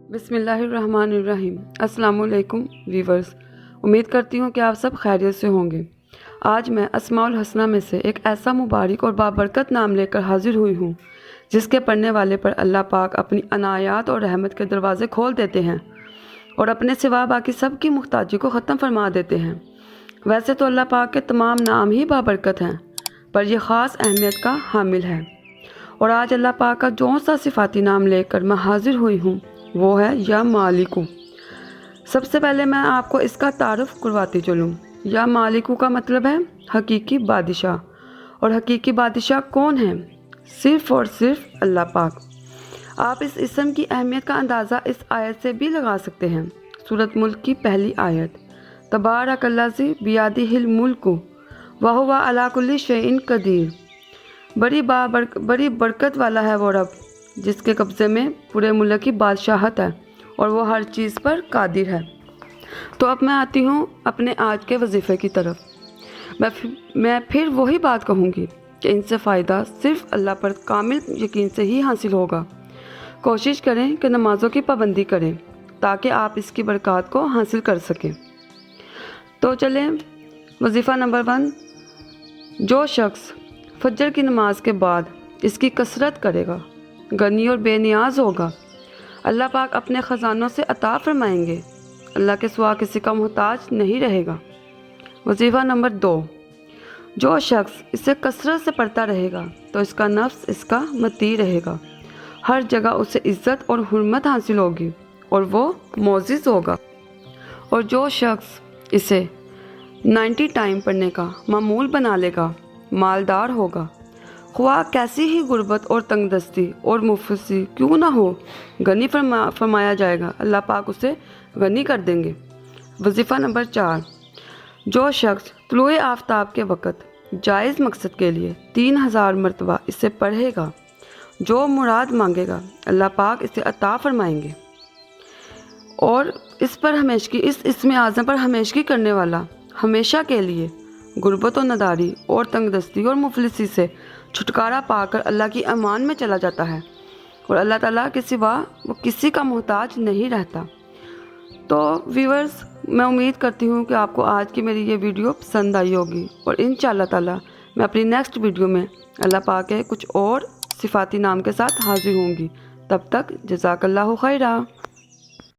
बिस्मिल्लाहिर्रहमानिर्रहीम। अस्सलाम वालेकुम वीवर्स, उम्मीद करती हूँ कि आप सब खैरियत से होंगे। आज मैं अस्माउल हसना में से एक ऐसा मुबारक और बाबरकत नाम लेकर हाजिर हुई हूँ जिसके पढ़ने वाले पर अल्लाह पाक अपनी अनायात और रहमत के दरवाज़े खोल देते हैं और अपने सिवा बाकी सब की मुख्ताजी को ख़त्म फरमा देते हैं। वैसे तो अल्लाह पाक के तमाम नाम ही बाबरकत हैं, पर यह ख़ास अहमियत का हामिल है। और आज अल्लाह पाक का जो सा सिफाती नाम लेकर मैं हाजिर हुई हूँ वो है या मालिकू। सबसे पहले मैं आपको इसका तारुफ करवाती चलूँ। या मालिकू का मतलब है हकीकी बादशाह, और हकीकी बादशाह कौन है? सिर्फ़ और सिर्फ अल्लाह पाक। आप इस इसम की अहमियत का अंदाज़ा इस आयत से भी लगा सकते हैं। सूरत मुल्क की पहली आयत, तबारकल्लज़ी बियदिहिल मुल्कु व हुवा अला कुल्लि शैइन कदीर। बड़ी बरकत वाला है वो रब जिसके कब्ज़े में पूरे मुल्क की बादशाहत है और वो हर चीज़ पर कादिर है। तो अब मैं आती हूँ अपने आज के वजीफ़े की तरफ। मैं फिर वही बात कहूँगी कि इनसे फ़ायदा सिर्फ़ अल्लाह पर कामिल यकीन से ही हासिल होगा। कोशिश करें कि नमाज़ों की पाबंदी करें ताकि आप इसकी बरकत को हासिल कर सकें। तो चलें, वजीफ़ा नंबर 1, जो शख्स फजर की नमाज के बाद इसकी कसरत करेगा गनी और बेनियाज होगा, अल्लाह पाक अपने ख़जानों से अता फरमाएंगे, अल्लाह के सिवा किसी का मोहताज नहीं रहेगा। वजीफ़ा नंबर 2, जो शख्स इसे कसरत से पढ़ता रहेगा तो इसका नफ्स इसका मती रहेगा, हर जगह उसे इज़्ज़त और हुर्मत हासिल होगी और वो मोअज़्ज़िज़ होगा। और जो शख्स इसे 90 टाइम पढ़ने का मामूल बना लेगा मालदार होगा, ख्वाह कैसी ही गुर्बत और तंगदस्ती और मुफसी क्यों ना हो, गनी फरमाया जाएगा, अल्लाह पाक उसे गनी कर देंगे। वजीफ़ा नंबर 4, जो शख्स तुलुए आफ्ताब के वक़्त जायज़ मकसद के लिए 3000 मरतबा इसे पढ़ेगा, जो मुराद मांगेगा अल्लाह पाक इसे अता फरमाएंगे। और इस पर हमेशगी, इस इसमें आज़म पर हमेशगी करने वाला हमेशा के लिए गुर्बत और नदारी और तंगदस्ती और मुफलिसी से छुटकारा पाकर अल्लाह की अमान में चला जाता है और अल्लाह ताला के सिवा वो किसी का मोहताज नहीं रहता। तो व्यूअर्स, मैं उम्मीद करती हूँ कि आपको आज की मेरी ये वीडियो पसंद आई होगी और इंशाअल्लाह ताला मैं अपनी नेक्स्ट वीडियो में अल्लाह पाक के कुछ और सिफाती नाम के साथ हाजिर होंगी। तब तक जज़ाकल्लाहु खैरा।